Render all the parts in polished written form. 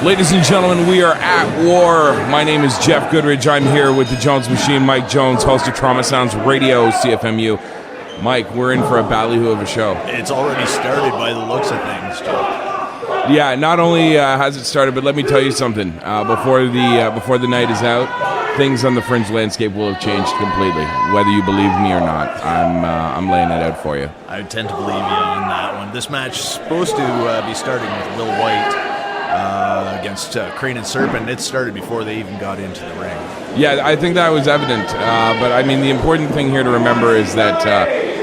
Ladies and gentlemen, we are at war. My name is Jeff Goodridge. I'm here with the Jones Machine, Mike Jones, host of Trauma Sounds Radio, CFMU. Mike, we're in for a ballyhoo of a show. It's already started by the looks of things, Jeff. Yeah, not only has it started, but let me tell you something. Before the night is out, things on the Fringe landscape will have changed completely. Whether you believe me or not, I'm laying it out for you. I tend to believe you on that one. This match is supposed to be starting with Will White against Krane and Serpent. It started before they even got into the ring. Yeah, I think that was evident. But I mean, the important thing here to remember is that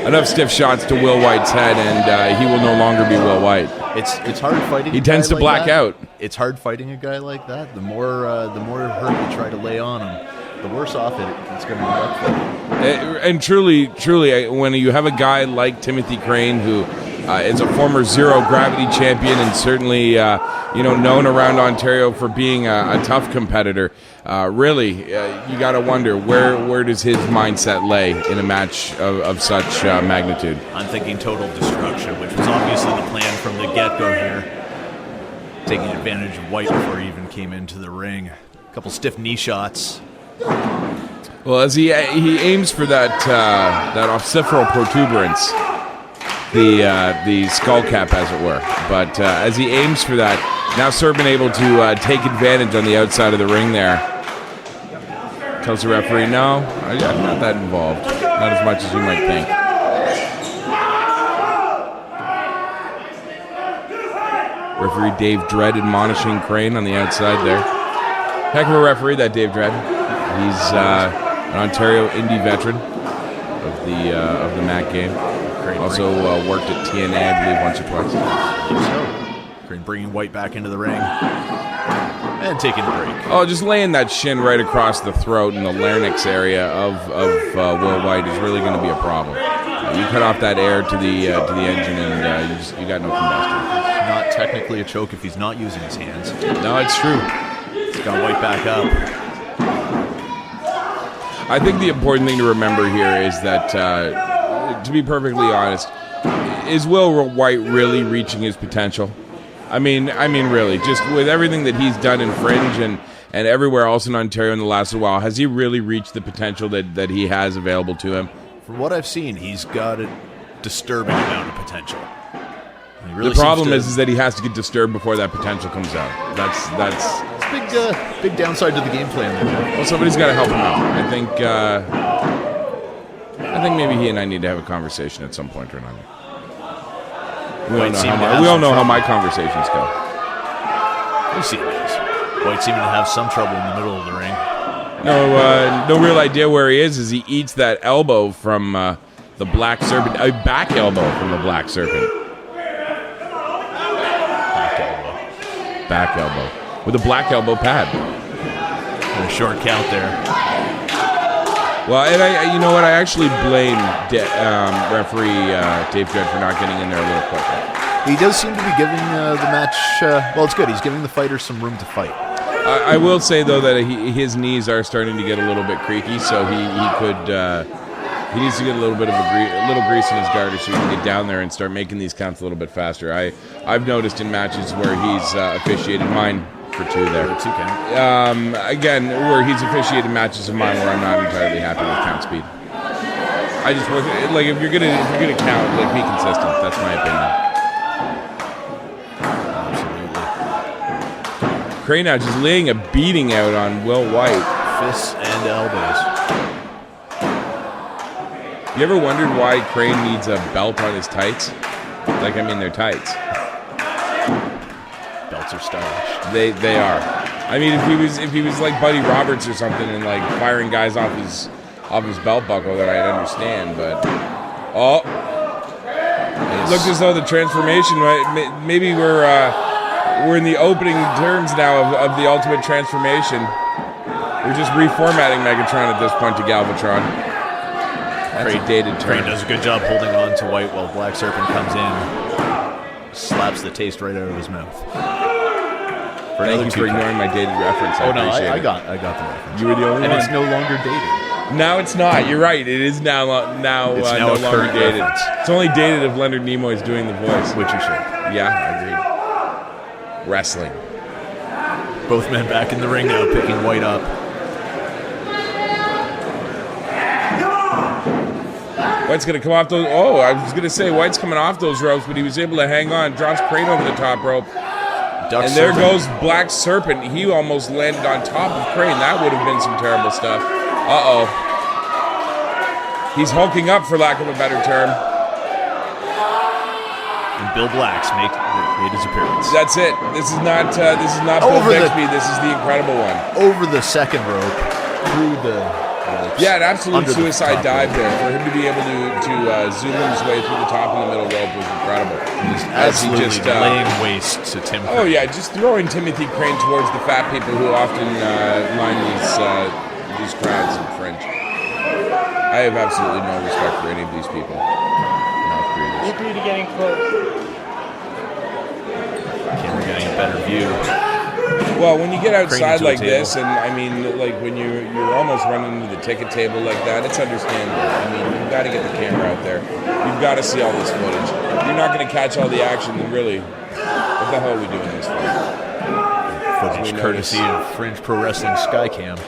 enough stiff shots to Will White's head, and he will no longer be Will White. It's hard fighting. He tends to black out. It's hard fighting a guy like that. The more hurt you try to lay on him, the worse off it's going to end up for you. And truly, when you have a guy like Timothy Krane, who is a former zero gravity champion and certainly known around Ontario for being a tough competitor, really, you got to wonder where does his mindset lay in a match of such magnitude. I'm thinking total destruction, which was obviously the plan from the get-go here. Taking advantage of White before he even came into the ring. A couple stiff knee shots. Well, as he aims for that occipital protuberance, the skull cap, as it were. But as he aims for that, now Serpent able to take advantage on the outside of the ring there. Tells the referee, no, I'm not that involved. Not as much as you might think. Referee Dave Dredd admonishing Krane on the outside there. Heck of a referee, that Dave Dredd. He's an Ontario indie veteran of the MAC game. Also worked at TNA, I believe, once or twice. So, Krane bringing White back into the ring and taking the break. Oh, just laying that shin right across the throat and the larynx area of Will White is really going to be a problem. You cut off that air to the engine, and you got no combustion. It's not technically a choke if he's not using his hands. No, it's true. He's got White back up. I think the important thing to remember here is that, to be perfectly honest, is Will White really reaching his potential? I mean, really, just with everything that he's done in Fringe and everywhere else in Ontario in the last while, has he really reached the potential that he has available to him? From what I've seen, he's got a disturbing amount of potential. Really the problem is that he has to get disturbed before that potential comes out. That's a big downside to the game plan. Well, somebody's got to help him out. I think maybe he and I need to have a conversation at some point or another. We all know how my conversations go. We'll see what it is. White seeming to have some trouble in the middle of the ring. No real idea where he is as he eats that elbow from the Black Serpent. A back elbow from the Black Serpent. Back elbow. With a black elbow pad. And a short count there. Well, and you know what? I actually blame referee Dave Dredd for not getting in there a little quicker. He does seem to be giving the match. Well, it's good. He's giving the fighters some room to fight. I will say though that his knees are starting to get a little bit creaky, so he needs to get a little bit of a little grease in his garter so he can get down there and start making these counts a little bit faster. I've noticed in matches where he's officiated mine. For two there. Again, where he's officiated matches of mine where I'm not entirely happy with count speed. I just like if you're gonna count, like be consistent. That's my opinion. Absolutely. Krane now just laying a beating out on Will White. Fists and elbows. You ever wondered why Krane needs a belt on his tights? Like, I mean, they're tights. Belts are stylish. They are. I mean, if he was like Buddy Roberts or something and like firing guys off his belt buckle, then I'd understand. But it looked as though the transformation. Maybe we're in the opening terms now of the ultimate transformation. We're just reformatting Megatron at this point to Galvatron. That's a dated term. Krane does a good job holding on to White while Black Serpent comes in, slaps the taste right out of his mouth. Thank you for ignoring my dated reference. I appreciate it. I got the reference. You were the only one. And it's no longer dated. Now it's not. You're right. It is now no longer dated. Reference. It's only dated if Leonard Nimoy is doing the voice. Which you should. Yeah, I agree. Wrestling. Both men back in the ring now, picking White up. White's going to come off those. Oh, I was going to say White's coming off those ropes, but he was able to hang on. Drops Krane over the top rope. Duck And there Serpent. goes Black Serpent. He almost landed on top of Krane. That would have been some terrible stuff. Uh-oh. He's hulking up, for lack of a better term. And Bill Black's made his appearance. That's it. This is not Bill Over the- Bixby. This is the incredible one. Over the second rope, through the ropes. Yeah, an absolute Under the suicide top dive rope. there. For him to be able to zoom his way through the top and the middle rope was incredible. He's As he absolutely just, laying waste to Tim Oh Krane. yeah, just throwing Timothy Krane towards the fat people who often line these crowds in Fringe. I have absolutely no respect for any of these people. You agree to getting close. Camera getting a better view. Well, when you get outside into a like this, table. and I mean, like when you're almost running into the ticket table like that, it's understandable. I mean, you've got to get the camera out there. You've got to see all this footage. You're not going to catch all the action, then really, what the hell are we doing this for? Footage we courtesy of Fringe Pro Wrestling Skycam.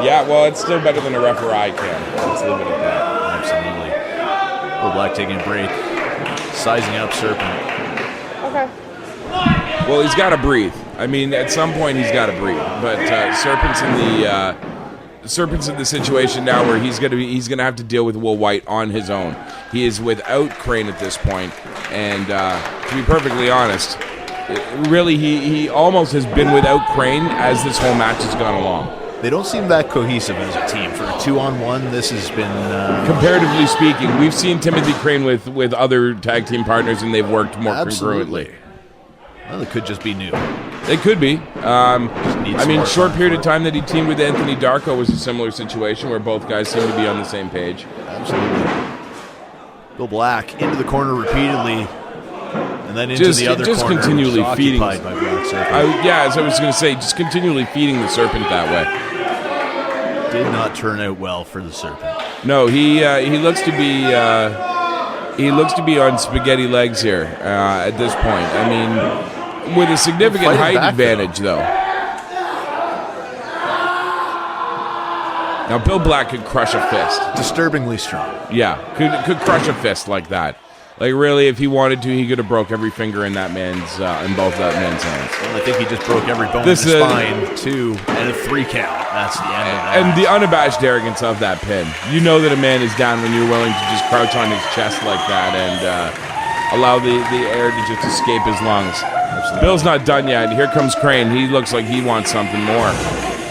Yeah, well, it's still better than a referee cam. Let's leave it at that. Absolutely. Bill Black taking a break. Sizing up Serpent. Okay. Well, he's got to breathe. I mean, at some point he's got to breathe. But Serpent's in the situation now where he's gonna have to deal with Will White on his own. He is without Krane at this point, and to be perfectly honest, really he almost has been without Krane as this whole match has gone along. They don't seem that cohesive as a team. For a 2-on-1, this has been... Comparatively speaking, we've seen Timothy Krane with other tag team partners, and they've worked more congruently. Well, it could just be new. It could be. I mean, more short time period for of it. time that he teamed with Anthony Darko was a similar situation where both guys seem to be on the same page. Absolutely. Bill Black into the corner repeatedly, and then into the other just corner, continually which is feeding. occupied by Black Serpent. As I was going to say, just continually feeding the Serpent that way. Did not turn out well for the Serpent. No, he looks to be on spaghetti legs here at this point. I mean, with a significant Fighting height back, advantage, though. Now, Bill Black could crush a fist. Disturbingly strong. Yeah, could crush a fist like that. Like, really, if he wanted to, he could have broke every finger in that man's in both that man's hands. Well, I think he just broke every bone This in his is- spine, too, and a 3 count. That's the end of that. And the unabashed arrogance of that pin. You know that a man is down when you're willing to just crouch on his chest like that and allow the air to just escape his lungs. Absolutely. Bill's not done yet. Here comes Krane. He looks like he wants something more.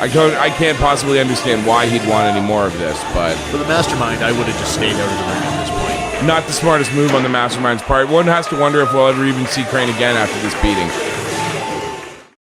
I can't possibly understand why he'd want any more of this, but For the mastermind, I would have just stayed out of the ring at this point. not the smartest move on the Mastermind's part. One has to wonder if we'll ever even see Krane again after this beating.